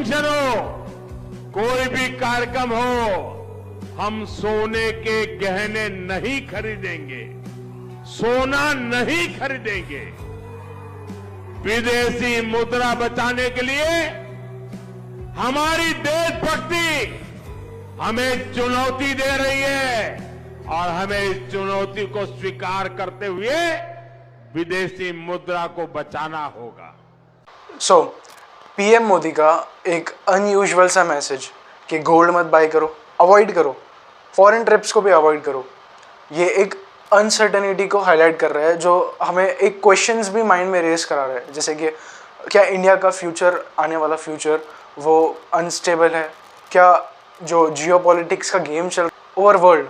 Function हो, कोई भी कार्यक्रम हो, हम सोने के गहने नहीं खरीदेंगे, सोना नहीं खरीदेंगे। विदेशी मुद्रा बचाने के लिए हमारी देशभक्ति हमें चुनौती दे रही है और हमें इस चुनौती को स्वीकार करते हुए विदेशी मुद्रा को बचाना होगा। पीएम मोदी का एक अनयूजुअल सा मैसेज कि गोल्ड मत बाय करो, अवॉइड करो, फॉरेन ट्रिप्स को भी अवॉइड करो, ये एक अनसर्टेनिटी को हाईलाइट कर रहा है जो हमें एक क्वेश्चंस भी माइंड में रेस करा रहा है, जैसे कि क्या इंडिया का फ्यूचर, आने वाला फ्यूचर वो अनस्टेबल है, क्या जो जियोपॉलिटिक्स का गेम चल रहा है ओवर वर्ल्ड,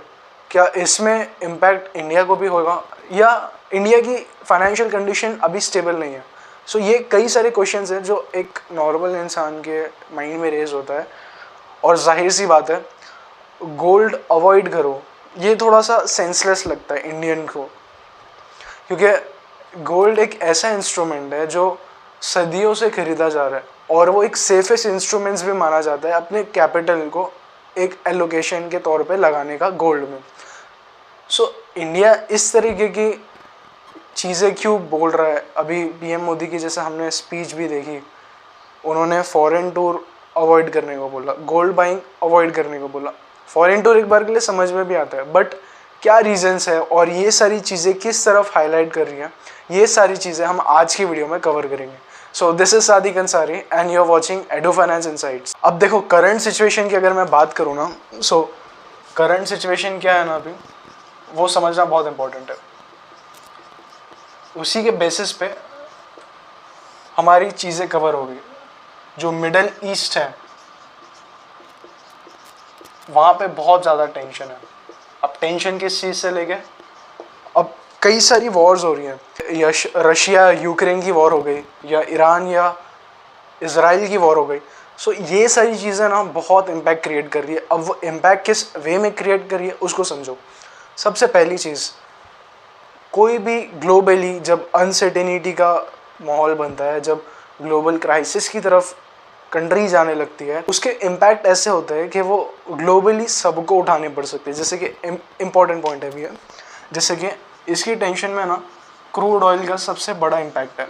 क्या इसमें इम्पैक्ट इंडिया को भी होगा, या इंडिया की फाइनेंशियल कंडीशन अभी स्टेबल नहीं है। सो ये कई सारे क्वेश्चंस हैं जो एक नॉर्मल इंसान के माइंड में रेज होता है, और जाहिर सी बात है गोल्ड अवॉइड करो, ये थोड़ा सा सेंसलेस लगता है इंडियन को, क्योंकि गोल्ड एक ऐसा इंस्ट्रूमेंट है जो सदियों से खरीदा जा रहा है और वो एक सेफेस्ट इंस्ट्रूमेंट्स भी माना जाता है अपने कैपिटल को एक एलोकेशन के तौर पे लगाने का गोल्ड में। सो इंडिया इस तरीके की चीज़ें क्यों बोल रहा है? अभी पीएम मोदी की जैसे हमने स्पीच भी देखी, उन्होंने फॉरेन टूर अवॉइड करने को बोला, गोल्ड बाइंग अवॉइड करने को बोला। फॉरेन टूर एक बार के लिए समझ में भी आता है, बट क्या रीजंस है और ये सारी चीज़ें किस तरफ हाईलाइट कर रही हैं, ये सारी चीज़ें हम आज की वीडियो में कवर करेंगे। So this is Sadiq Ansari and you are watching Ado finance insights. अब देखो करंट सिचुएशन की अगर मैं बात करूँ ना, सो करंट सिचुएशन क्या है ना अभी, वो समझना बहुत इंपॉर्टेंट है। उसी के बेसिस पे हमारी चीज़ें कवर हो गई। जो मिडल ईस्ट है वहाँ पे बहुत ज़्यादा टेंशन है। अब टेंशन किस चीज़ से लेके, अब कई सारी वॉर्स हो रही हैं, या रशिया यूक्रेन की वॉर हो गई, या ईरान या इजराइल की वॉर हो गई। सो ये सारी चीज़ें ना बहुत इम्पैक्ट क्रिएट कर रही है। अब वो इम्पैक्ट किस वे में क्रिएट कर रही है उसको समझो। सबसे पहली चीज़, कोई भी ग्लोबली जब अनसर्टेनिटी का माहौल बनता है, जब ग्लोबल क्राइसिस की तरफ कंट्री जाने लगती है, उसके इम्पैक्ट ऐसे होते हैं कि वो ग्लोबली सबको उठाने पड़ सकते हैं। जैसे कि इम्पॉर्टेंट पॉइंट है भैया, जैसे कि इसकी टेंशन में ना क्रूड ऑयल का सबसे बड़ा इम्पैक्ट है।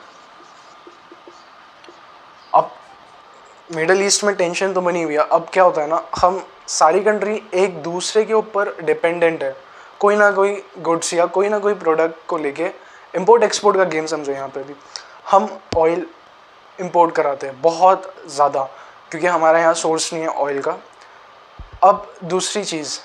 अब मिडल ईस्ट में टेंशन तो बनी हुई है। अब क्या होता है ना, हम सारी कंट्री एक दूसरे के ऊपर डिपेंडेंट है, कोई ना कोई गुड्स या कोई ना कोई प्रोडक्ट को लेके इम्पोर्ट एक्सपोर्ट का गेम समझो। यहाँ पे भी हम ऑयल इंपोर्ट कराते हैं बहुत ज़्यादा, क्योंकि हमारे यहाँ सोर्स नहीं है ऑयल का। अब दूसरी चीज़,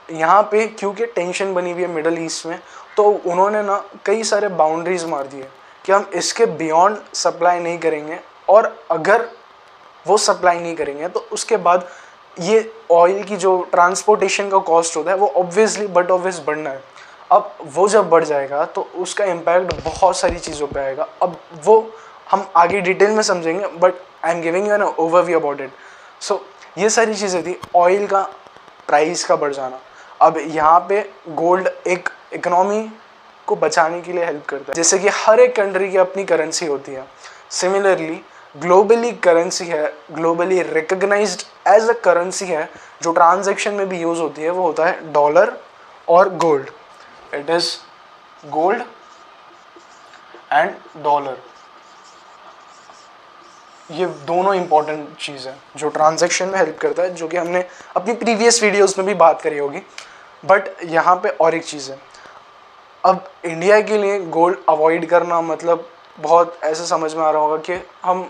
यहाँ पे क्योंकि टेंशन बनी हुई है मिडल ईस्ट में, तो उन्होंने ना कई सारे बाउंड्रीज मार दिए कि हम इसके बियॉन्ड सप्लाई नहीं करेंगे, और अगर वो सप्लाई नहीं करेंगे तो उसके बाद ये ऑयल की जो ट्रांसपोर्टेशन का कॉस्ट होता है वो ऑब्वियसली बट ऑब्वियस बढ़ना है। अब वो जब बढ़ जाएगा तो उसका इम्पैक्ट बहुत सारी चीज़ों पे आएगा। अब वो हम आगे डिटेल में समझेंगे, but I am giving you an overview about it. So ये सारी चीज़ें थी, ऑयल का प्राइस का बढ़ जाना। अब यहाँ पे गोल्ड एक इकोनॉमी को बचाने के लिए हेल्प करता है, जैसे कि हर एक कंट्री की अपनी करेंसी होती है। सिमिलरली ग्लोबली करेंसी है, globally recognised as a currency है, जो ट्रांजैक्शन में भी यूज़ होती है, वो होता है डॉलर और gold. It is gold and dollar, ये दोनों इंपॉर्टेंट चीज़ है जो ट्रांजैक्शन में हेल्प करता है, जो कि हमने अपनी प्रीवियस वीडियोस में भी बात करी होगी। बट यहाँ पे और एक चीज़ है, अब इंडिया के लिए गोल्ड अवॉइड करना मतलब बहुत ऐसा समझ में आ रहा होगा कि हम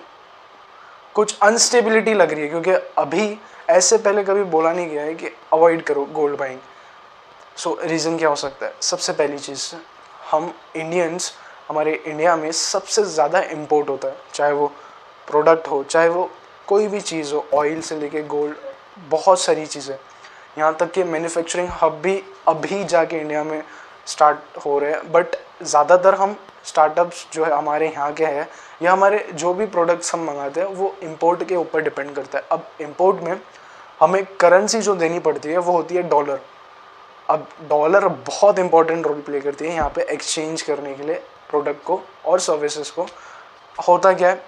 कुछ अनस्टेबिलिटी लग रही है, क्योंकि अभी ऐसे पहले कभी बोला नहीं गया है कि अवॉइड करो गोल्ड बाइंग। सो रीज़न क्या हो सकता है? सबसे पहली चीज़, हम इंडियंस, हमारे इंडिया में सबसे ज़्यादा इम्पोर्ट होता है, चाहे वो प्रोडक्ट हो, चाहे वो कोई भी चीज़ हो, ऑयल से लेके गोल्ड, बहुत सारी चीज़ें। यहाँ तक कि मैन्युफैक्चरिंग हब भी अभी जाके इंडिया में स्टार्ट हो रहे हैं, बट ज़्यादातर हम स्टार्टअप्स जो है हमारे यहाँ के हैं, या हमारे जो भी प्रोडक्ट्स हम मंगाते हैं वो इंपोर्ट के ऊपर डिपेंड करता है। अब इंपोर्ट में हमें करेंसी जो देनी पड़ती है वो होती है डॉलर। अब डॉलर बहुत इंपॉर्टेंट रोल प्ले करती है यहाँ पे एक्सचेंज करने के लिए प्रोडक्ट को और सर्विसेज को। होता क्या है,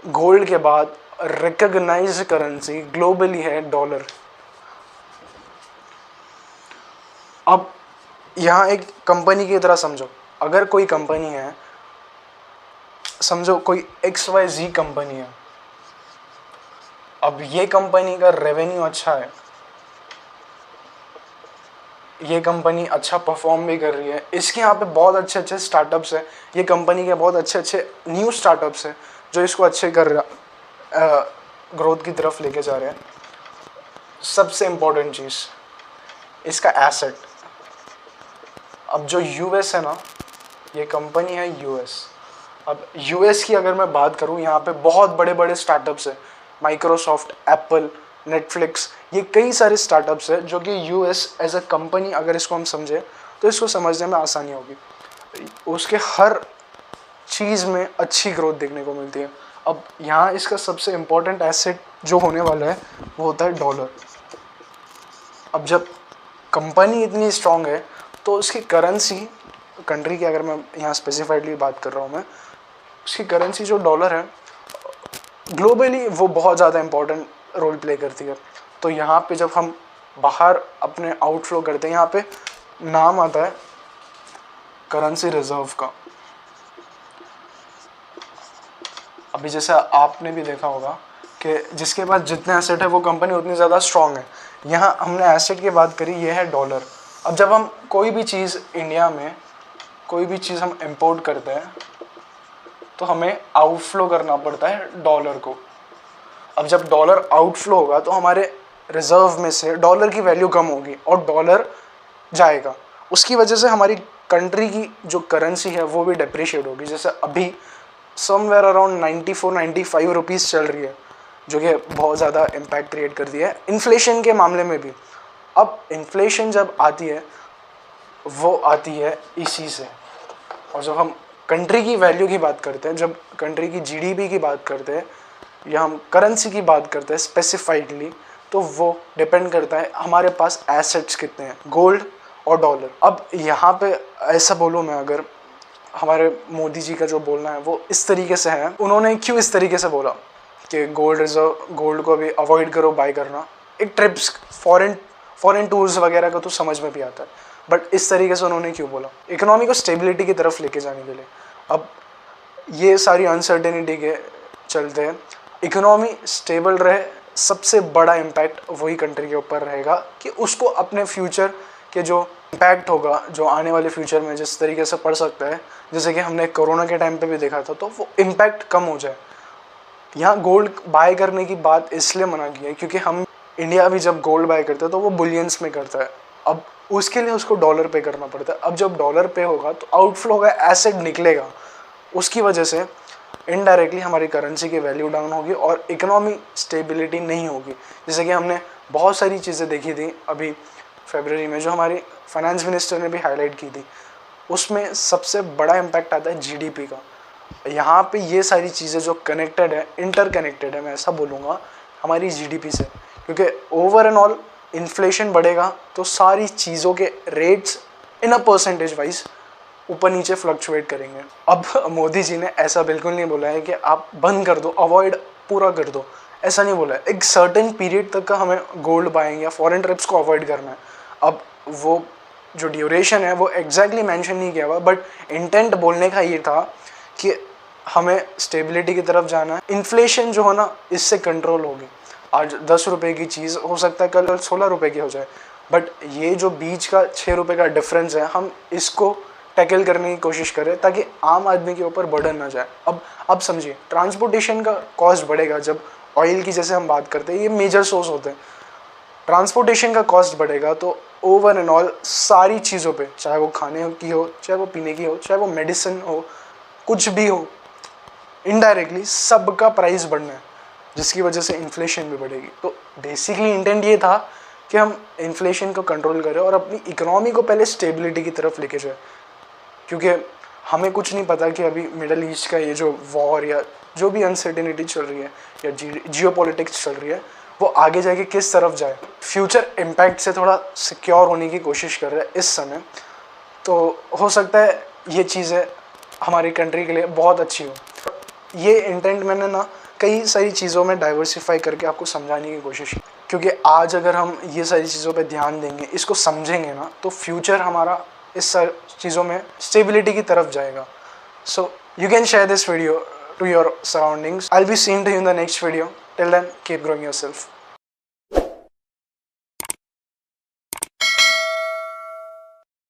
गोल्ड के बाद रिकॉग्नाइज्ड करेंसी ग्लोबली है डॉलर। अब यहाँ एक कंपनी की तरह समझो, अगर कोई कंपनी है, समझो कोई XYZ कंपनी है, अब ये कंपनी का रेवेन्यू अच्छा है, ये कंपनी अच्छा परफॉर्म भी कर रही है, इसके यहाँ पे बहुत अच्छे अच्छे स्टार्टअप्स है, ये कंपनी के बहुत अच्छे अच्छे न्यू स्टार्टअप्स है जो इसको अच्छे कर रहा ग्रोथ की तरफ लेके जा रहे हैं। सबसे इम्पोर्टेंट चीज़ इसका एसेट। अब जो US है ना, ये कंपनी है US। अब US की अगर मैं बात करूँ, यहाँ पे बहुत बड़े बड़े स्टार्टअप्स है, माइक्रोसॉफ्ट, एप्पल, नेटफ्लिक्स, ये कई सारे स्टार्टअप्स है जो कि US एज अ कंपनी अगर इसको हम समझें तो इसको समझने में आसानी होगी। उसके हर चीज़ में अच्छी ग्रोथ देखने को मिलती है। अब यहाँ इसका सबसे इम्पोर्टेंट एसेट जो होने वाला है वो होता है डॉलर। अब जब कंपनी इतनी स्ट्रांग है तो उसकी करेंसी, कंट्री की अगर मैं यहाँ स्पेसिफाइडली बात कर रहा हूँ मैं, उसकी करेंसी जो डॉलर है ग्लोबली वो बहुत ज़्यादा इम्पोर्टेंट रोल प्ले करती है। तो यहाँ पे जब हम बाहर अपने आउटफ्लो करते हैं, यहाँ पे नाम आता है करेंसी रिजर्व का। अभी जैसे आपने भी देखा होगा कि जिसके पास जितने एसेट है वो कंपनी उतनी ज़्यादा स्ट्रांग है। यहाँ हमने एसेट की बात करी, ये है डॉलर। अब जब हम कोई भी चीज़ इंडिया में, कोई भी चीज़ हम इंपोर्ट करते हैं तो हमें आउटफ्लो करना पड़ता है डॉलर को। अब जब डॉलर आउटफ्लो होगा तो हमारे रिजर्व में से डॉलर की वैल्यू कम होगी और डॉलर जाएगा। उसकी वजह से हमारी कंट्री की जो करेंसी है वो भी डेप्रिशिएट होगी। जैसे अभी समवेयर अराउंड 94-95 रुपीज़ चल रही है, जो कि बहुत ज़्यादा इम्पैक्ट क्रिएट कर दिया है इन्फ्लेशन के मामले में भी। अब इन्फ्लेशन जब आती है वो आती है इसी से। और जब हम कंट्री की वैल्यू की बात करते हैं, जब कंट्री की GDP की बात करते हैं या हम करेंसी की बात करते हैं स्पेसिफाइडली, तो वो डिपेंड करता है हमारे पास एसेट्स कितने हैं, गोल्ड और डॉलर। अब यहाँ पे ऐसा बोलूँ मैं, अगर हमारे मोदी जी का जो बोलना है वो इस तरीके से है, उन्होंने क्यों इस तरीके से बोला कि गोल्ड को अभी अवॉइड करो बाय करना। एक ट्रिप्स, फॉरेन टूर्स वगैरह का तो समझ में भी आता है, बट इस तरीके से उन्होंने क्यों बोला? इकोनॉमी को स्टेबिलिटी की तरफ लेके जाने के लिए। अब ये सारी अनसर्टेनिटी के चलते इकोनॉमी स्टेबल रहे, सबसे बड़ा इम्पैक्ट वही कंट्री के ऊपर रहेगा कि उसको अपने फ्यूचर के जो इम्पैक्ट होगा, जो आने वाले फ्यूचर में जिस तरीके से पड़ सकता है, जैसे कि हमने कोरोना के टाइम पे भी देखा था, तो वो इम्पैक्ट कम हो जाए। यहाँ गोल्ड बाय करने की बात इसलिए मना की है क्योंकि हम इंडिया भी जब गोल्ड बाय करते हैं तो वो बुलियंस में करता है। अब उसके लिए उसको डॉलर पे करना पड़ता है। अब जब डॉलर पे होगा तो आउटफ्लो होगा, एसेट निकलेगा, उसकी वजह से इनडायरेक्टली हमारी करेंसी की वैल्यू डाउन होगी और इकोनॉमी स्टेबिलिटी नहीं होगी। जैसे कि हमने बहुत सारी चीज़ें देखी थी अभी फरवरी में, जो हमारी फाइनेंस मिनिस्टर ने भी हाईलाइट की थी, उसमें सबसे बड़ा इम्पैक्ट आता है GDP का। यहाँ पे ये सारी चीज़ें जो कनेक्टेड है, इंटरकनेक्टेड है, मैं ऐसा बोलूँगा हमारी GDP से, क्योंकि ओवर एंड ऑल इन्फ्लेशन बढ़ेगा तो सारी चीज़ों के rates in a percentage wise ऊपर नीचे फ्लक्चुएट करेंगे। अब मोदी जी ने ऐसा बिल्कुल नहीं बोला है कि आप बंद कर दो, अवॉइड पूरा कर दो, ऐसा नहीं बोला है। एक सर्टेन पीरियड तक का हमें गोल्ड बाइंग या फॉरेन ट्रिप्स को अवॉइड करना है। अब वो जो ड्यूरेशन है वो एग्जैक्टली मेंशन नहीं किया हुआ, बट इंटेंट बोलने का ये था कि हमें स्टेबिलिटी की तरफ जाना है। इन्फ्लेशन जो है ना, इससे कंट्रोल होगी। आज 10 रुपये की चीज़ हो सकता है कल 16 रुपये की हो जाए, बट ये जो बीच का 6 रुपये का डिफरेंस है, हम इसको टैकल करने की कोशिश करें ताकि आम आदमी के ऊपर बर्डन ना जाए। अब समझिए, ट्रांसपोर्टेशन का कॉस्ट बढ़ेगा। जब ऑयल की जैसे हम बात करते हैं, ये मेजर सोर्स होते हैं, ट्रांसपोर्टेशन का कॉस्ट बढ़ेगा तो ओवर एंड ऑल सारी चीज़ों पे, चाहे वो खाने की हो, चाहे वो पीने की हो, चाहे वो मेडिसिन हो, कुछ भी हो, इनडायरेक्टली सबका प्राइस बढ़ना है, जिसकी वजह से इन्फ्लेशन भी बढ़ेगी। तो बेसिकली इंटेंट ये था कि हम इन्फ्लेशन को कंट्रोल करें और अपनी इकोनॉमी को पहले स्टेबिलिटी की तरफ लेके जाए, क्योंकि हमें कुछ नहीं पता कि अभी मिडल ईस्ट का ये जो वॉर या जो भी अनसर्टेनिटी चल रही है या जियोपॉलिटिक्स चल रही है, वो आगे जाके किस तरफ जाए। फ्यूचर इम्पैक्ट से थोड़ा सिक्योर होने की कोशिश कर रहे हैं इस समय, तो हो सकता है ये चीज़ें हमारी कंट्री के लिए बहुत अच्छी हो। ये इंटेंट मैंने ना कई सारी चीज़ों में डाइवर्सिफाई करके आपको समझाने की कोशिश की, क्योंकि आज अगर हम ये सारी चीज़ों पे ध्यान देंगे, इसको समझेंगे ना, तो फ्यूचर हमारा इस सारी चीज़ों में स्टेबिलिटी की तरफ जाएगा. सो you can share this video to your surroundings. I'll be seeing you in the next video. Till then, keep growing yourself.